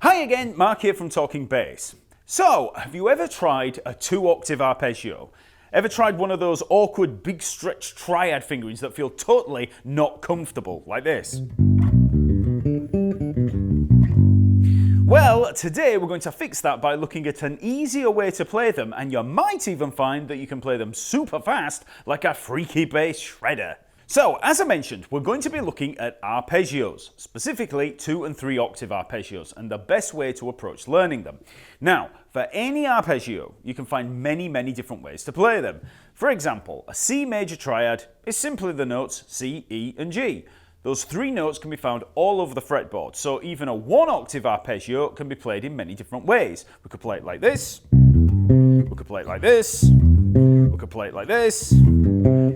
Hi again, Mark here from Talkingbass. So, have you ever tried a 2-octave arpeggio? Ever tried one of those awkward big stretch triad fingerings that feel totally not comfortable, like this? Well, today we're going to fix that by looking at an easier way to play them, and you might even find that you can play them super fast like a freaky bass shredder. So, as I mentioned, we're going to be looking at arpeggios, specifically 2 and 3 octave arpeggios, and the best way to approach learning them. Now, for any arpeggio, you can find many different ways to play them. For example, a C major triad is simply the notes C, E, and G. Those 3 notes can be found all over the fretboard, so even a 1-octave arpeggio can be played in many different ways. We could play it like this, we could play it like this, we could play it like this.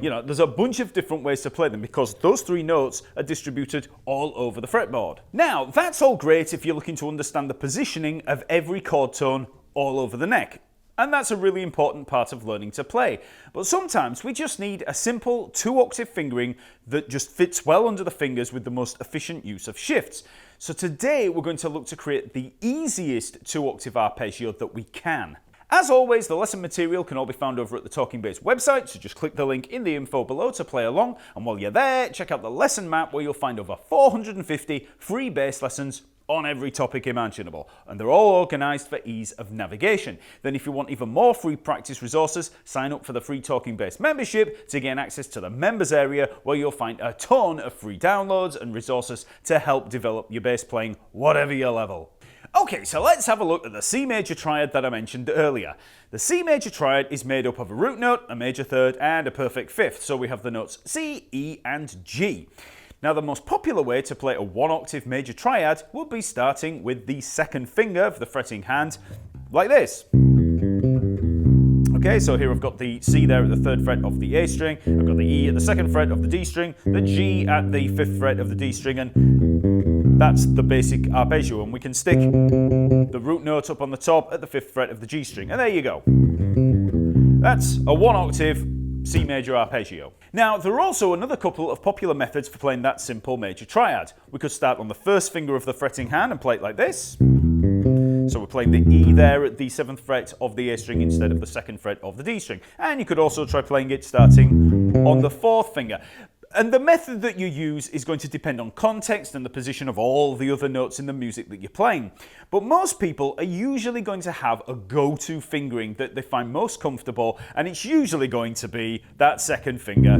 You know, there's a bunch of different ways to play them because those 3 notes are distributed all over the fretboard. Now, that's all great if you're looking to understand the positioning of every chord tone all over the neck. And that's a really important part of learning to play. But sometimes we just need a simple 2-octave fingering that just fits well under the fingers with the most efficient use of shifts. So today we're going to look to create the easiest 2-octave arpeggio that we can. As always, the lesson material can all be found over at the Talkingbass website, so just click the link in the info below to play along, and while you're there, check out the lesson map where you'll find over 450 free bass lessons on every topic imaginable, and they're all organised for ease of navigation. Then if you want even more free practice resources, sign up for the free Talkingbass membership to gain access to the members area where you'll find a ton of free downloads and resources to help develop your bass playing whatever your level. Okay, so let's have a look at the C major triad that I mentioned earlier. The C major triad is made up of a root note, a major third, and a perfect fifth, so we have the notes C, E, and G. Now, the most popular way to play a 1-octave major triad would be starting with the second finger of the fretting hand, like this. Okay, so here I've got the C there at the 3rd fret of the A string, I've got the E at the 2nd fret of the D string, the G at the 5th fret of the D string, and that's the basic arpeggio, and we can stick the root note up on the top at the 5th fret of the G string, and there you go. That's a 1-octave C major arpeggio. Now, there are also another couple of popular methods for playing that simple major triad. We could start on the 1st finger of the fretting hand and play it like this. So we're playing the E there at the 7th fret of the A string instead of the 2nd fret of the D string. And you could also try playing it starting on the 4th finger. And the method that you use is going to depend on context and the position of all the other notes in the music that you're playing. But most people are usually going to have a go-to fingering that they find most comfortable, and it's usually going to be that 2nd finger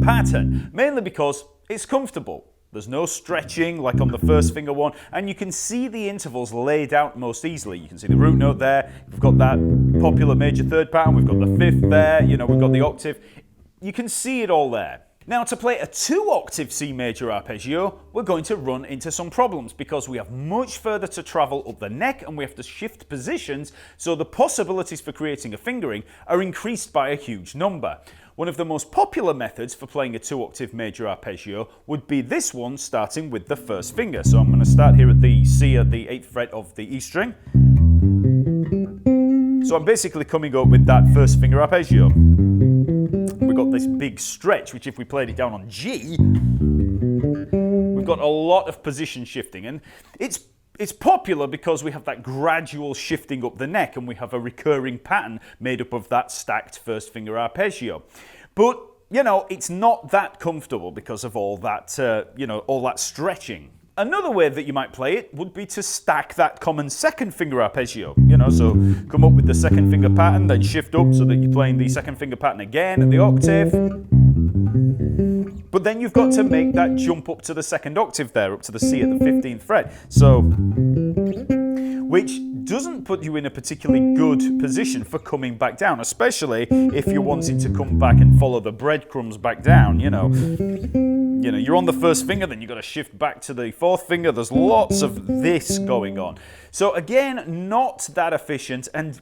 pattern, mainly because it's comfortable. There's no stretching like on the 1st finger one, and you can see the intervals laid out most easily. You can see the root note there, we've got that popular major third pattern, we've got the 5th there, you know, we've got the octave. You can see it all there. Now, to play a 2-octave C major arpeggio, we're going to run into some problems because we have much further to travel up the neck and we have to shift positions, so the possibilities for creating a fingering are increased by a huge number. One of the most popular methods for playing a 2-octave major arpeggio would be this one, starting with the 1st finger. So I'm going to start here at the C at the 8th fret of the E string. So I'm basically coming up with that 1st finger arpeggio. We've got this big stretch, which if we played it down on G, we've got a lot of position shifting, and it's popular because we have that gradual shifting up the neck and we have a recurring pattern made up of that stacked 1st finger arpeggio. But, you know, it's not that comfortable because of all that, all that stretching. Another way that you might play it would be to stack that common 2nd finger arpeggio. You know, so come up with the 2nd finger pattern, then shift up so that you're playing the 2nd finger pattern again at the octave. But then you've got to make that jump up to the 2nd octave there, up to the C at the 15th fret. So, which doesn't put you in a particularly good position for coming back down, especially if you're wanting to come back and follow the breadcrumbs back down, you know, you're on the 1st finger, then you've got to shift back to the 4th finger. There's lots of this going on. So again, not that efficient and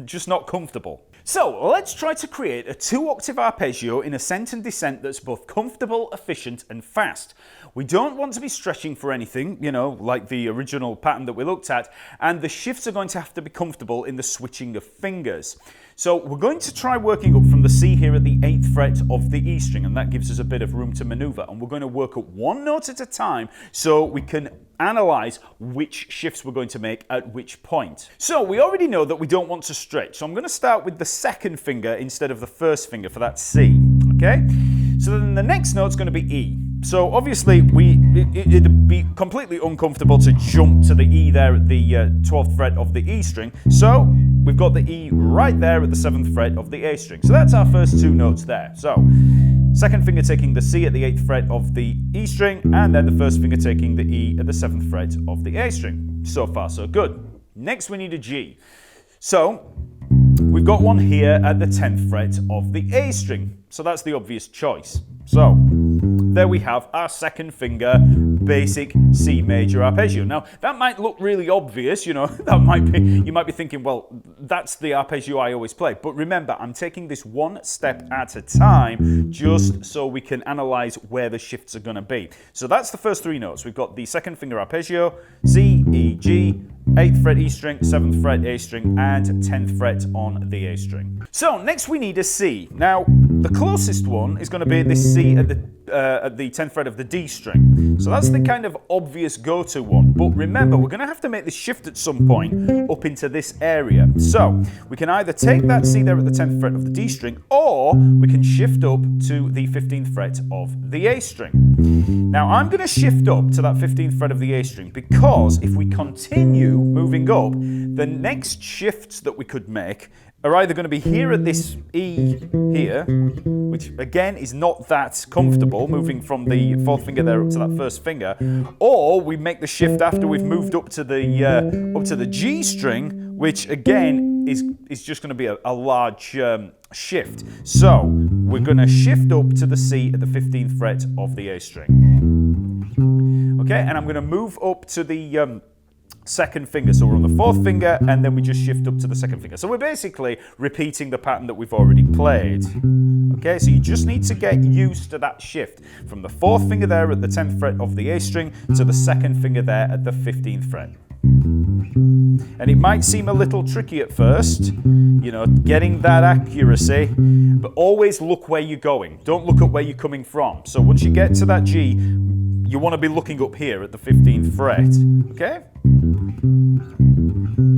just not comfortable. So let's try to create a 2-octave arpeggio in ascent and descent that's both comfortable, efficient, and fast. We don't want to be stretching for anything, you know, like the original pattern that we looked at, and the shifts are going to have to be comfortable in the switching of fingers. So we're going to try working up from the C here at the 8th fret of the E string, and that gives us a bit of room to maneuver. And we're going to work up one note at a time so we can analyze which shifts we're going to make at which point. So we already know that we don't want to stretch, so I'm going to start with the second finger instead of the first finger for that C, okay? So then the next note's going to be E. So obviously it'd be completely uncomfortable to jump to the E there at the 12th fret of the E string. So we've got the E right there at the 7th fret of the A string. So that's our first two notes there. So second finger taking the C at the 8th fret of the E string, and then the first finger taking the E at the 7th fret of the A string. So far so good. Next we need a G. So we've got one here at the 10th fret of the A string. So that's the obvious choice. So there we have our second finger basic C major arpeggio. Now that might look really obvious, you know, you might be thinking, well, that's the arpeggio I always play. But remember, I'm taking this one step at a time just so we can analyze where the shifts are going to be. So that's the first three notes. We've got the second finger arpeggio, C, E, G, 8th fret E string, 7th fret A string, and 10th fret on the A string. So next we need a C. Now the closest one is going to be this C at the 10th fret of the D string. So that's the kind of obvious go-to one. But remember, we're going to have to make this shift at some point up into this area. So we can either take that C there at the 10th fret of the D string, or we can shift up to the 15th fret of the A string. Now I'm going to shift up to that 15th fret of the A string because if we continue moving up, the next shifts that we could make are either going to be here at this E here, which again is not that comfortable, moving from the 4th finger there up to that first finger, or we make the shift after we've moved up to the G string, which again is just going to be a large shift. So we're going to shift up to the C at the 15th fret of the A string. Okay, and I'm going to move up to the second finger. So we're on the 4th finger, and then we just shift up to the 2nd finger. So we're basically repeating the pattern that we've already played. Okay, so you just need to get used to that shift from the 4th finger there at the 10th fret of the A string to the 2nd finger there at the 15th fret. And it might seem a little tricky at first, you know, getting that accuracy, but always look where you're going. Don't look at where you're coming from. So once you get to that G, you want to be looking up here at the 15th fret, okay?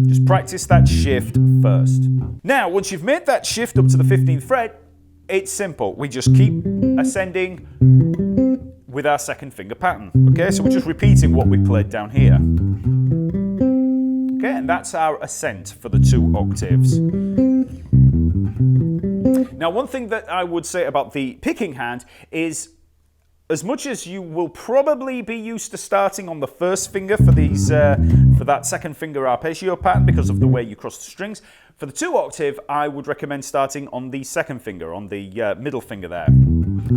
Just practice that shift first. Now, once you've made that shift up to the 15th fret, it's simple. We just keep ascending with our second finger pattern, okay? So we're just repeating what we played down here. Okay, and that's our ascent for the 2 octaves. Now, one thing that I would say about the picking hand is, as much as you will probably be used to starting on the first finger for these, for that second finger arpeggio pattern because of the way you cross the strings, for the 2 octave, I would recommend starting on the second finger, on the middle finger there,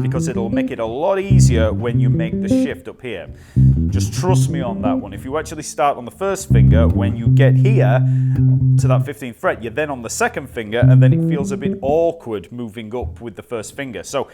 because it'll make it a lot easier when you make the shift up here. Just trust me on that one. If you actually start on the first finger, when you get here to that 15th fret, you're then on the second finger, and then it feels a bit awkward moving up with the first finger. So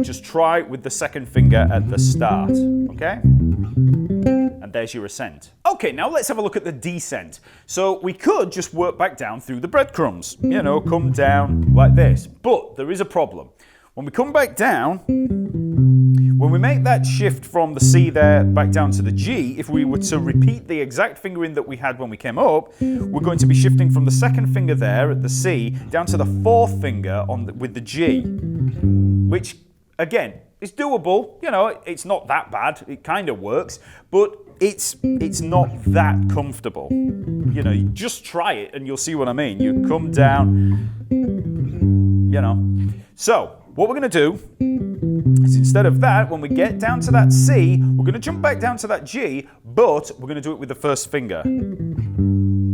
just try with the second finger at the start, okay? And there's your ascent. Okay, now let's have a look at the descent. So we could just work back down through the breadcrumbs, you know, come down like this. But there is a problem. When we come back down, when we make that shift from the C there back down to the G, if we were to repeat the exact fingering that we had when we came up, we're going to be shifting from the second finger there at the C down to the 4th finger with the G, which again is doable. You know, it's not that bad. It kind of works, but it's not that comfortable. You know, you just try it and you'll see what I mean. You come down, you know. So what we're going to do is, instead of that, when we get down to that C, we're going to jump back down to that G, but we're going to do it with the first finger.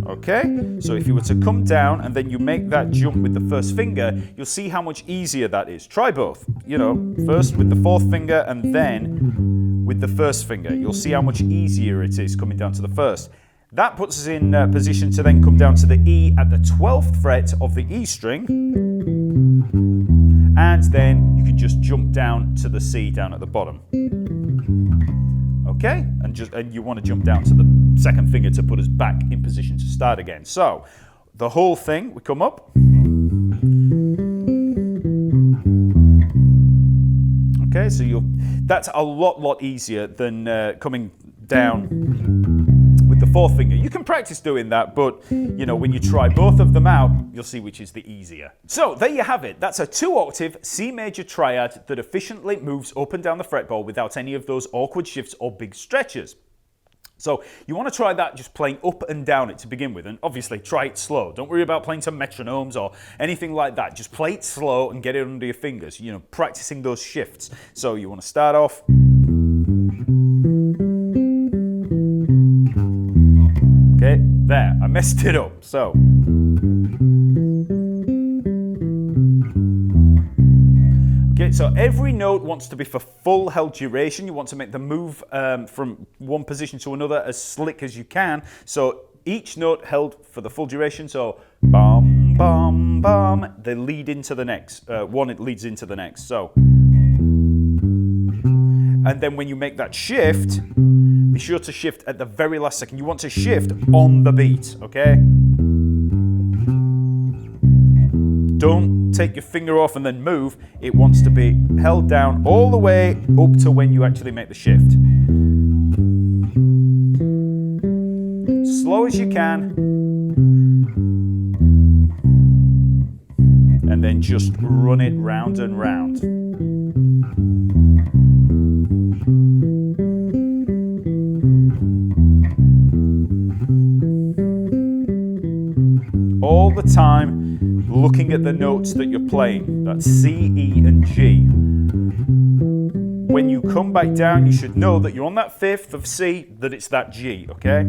Okay? So if you were to come down and then you make that jump with the first finger, you'll see how much easier that is. Try both. You know, first with the 4th finger and then with the first finger. You'll see how much easier it is coming down to the first. That puts us in position to then come down to the E at the 12th fret of the E string. And then you can just jump down to the C down at the bottom. okay? And you want to jump down to the second finger to put us back in position to start again. So the whole thing, we come up. Okay, so that's a lot easier than coming down with the fourth finger. You can practice doing that, but you know, when you try both of them out, you'll see which is the easier. So there you have it. That's a 2-octave C major triad that efficiently moves up and down the fretboard without any of those awkward shifts or big stretches. So you want to try that just playing up and down it to begin with, and obviously try it slow. Don't worry about playing to metronomes or anything like that. Just play it slow and get it under your fingers, you know, practicing those shifts. So you want to start off. Okay, there, I messed it up. So so every note wants to be for full held duration. You want to make the move from one position to another as slick as you can. So each note held for the full duration. So bum, bum, bum. They lead into the next. One, it leads into the next. So. And then when you make that shift, be sure to shift at the very last second. You want to shift on the beat, okay? Don't take your finger off and then move. It wants to be held down all the way up to when you actually make the shift. Slow as you can. And then just run it round and round. All the time, looking at the notes that you're playing. That's C, E, and G. When you come back down, you should know that you're on that fifth of C, that it's that G, okay?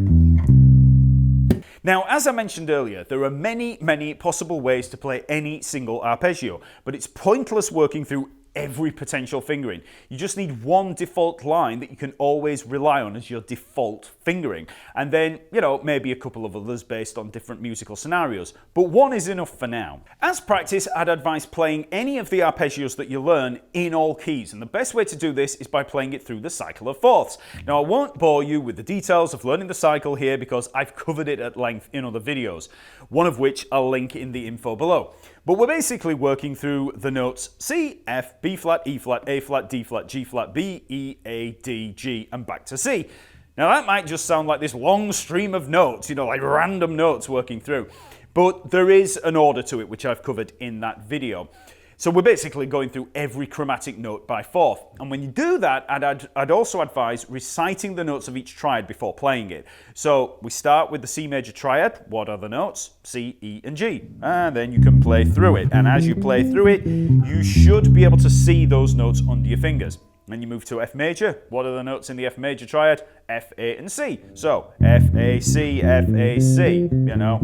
Now, as I mentioned earlier, there are many possible ways to play any single arpeggio, but it's pointless working through every potential fingering. You just need one default line that you can always rely on as your default fingering, and then, you know, maybe a couple of others based on different musical scenarios, but one is enough for now. As practice, I'd advise playing any of the arpeggios that you learn in all keys, and the best way to do this is by playing it through the cycle of fourths. Now, I won't bore you with the details of learning the cycle here because I've covered it at length in other videos, one of which I'll link in the info below. But we're basically working through the notes C, F, B flat, E flat, A flat, D flat, G flat, B, E, A, D, G, and back to C. Now that might just sound like this long stream of notes, you know, like random notes working through. But there is an order to it, which I've covered in that video. So we're basically going through every chromatic note by fourth. And when you do that, I'd also advise reciting the notes of each triad before playing it. So we start with the C major triad. What are the notes? C, E, and G. And then you can play through it. And as you play through it, you should be able to see those notes under your fingers. Then you move to F major. What are the notes in the F major triad? F, A, and C. So F, A, C, F, A, C, you know.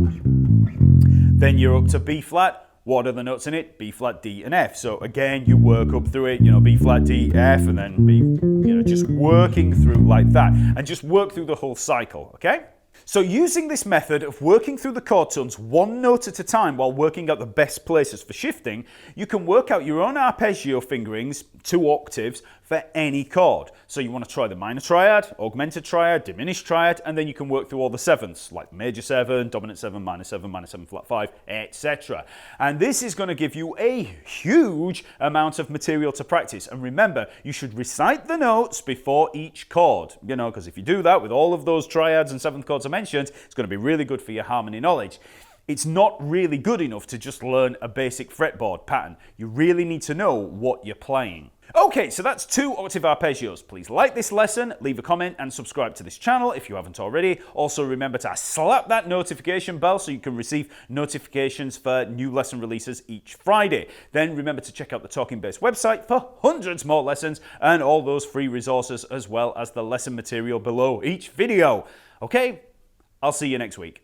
Then you're up to B flat. What are the notes in it? B flat, D, and F. So again, you work up through it, you know, B flat, D, F, and then B, you know, just working through like that. And just work through the whole cycle, okay? So using this method of working through the chord tones one note at a time while working out the best places for shifting, you can work out your own arpeggio fingerings, 2 octaves, for any chord. So you want to try the minor triad, augmented triad, diminished triad, and then you can work through all the sevenths, like major 7, dominant 7, minor 7 flat 5, etc. And this is going to give you a huge amount of material to practice. And remember, you should recite the notes before each chord, you know, because if you do that with all of those triads and seventh chords I mentioned, it's going to be really good for your harmony knowledge. It's not really good enough to just learn a basic fretboard pattern. You really need to know what you're playing. Okay, so that's 2 octave arpeggios. Please like this lesson, leave a comment, and subscribe to this channel if you haven't already. Also, remember to slap that notification bell so you can receive notifications for new lesson releases each Friday. Then remember to check out the Talkingbass website for hundreds more lessons and all those free resources, as well as the lesson material below each video. Okay, I'll see you next week.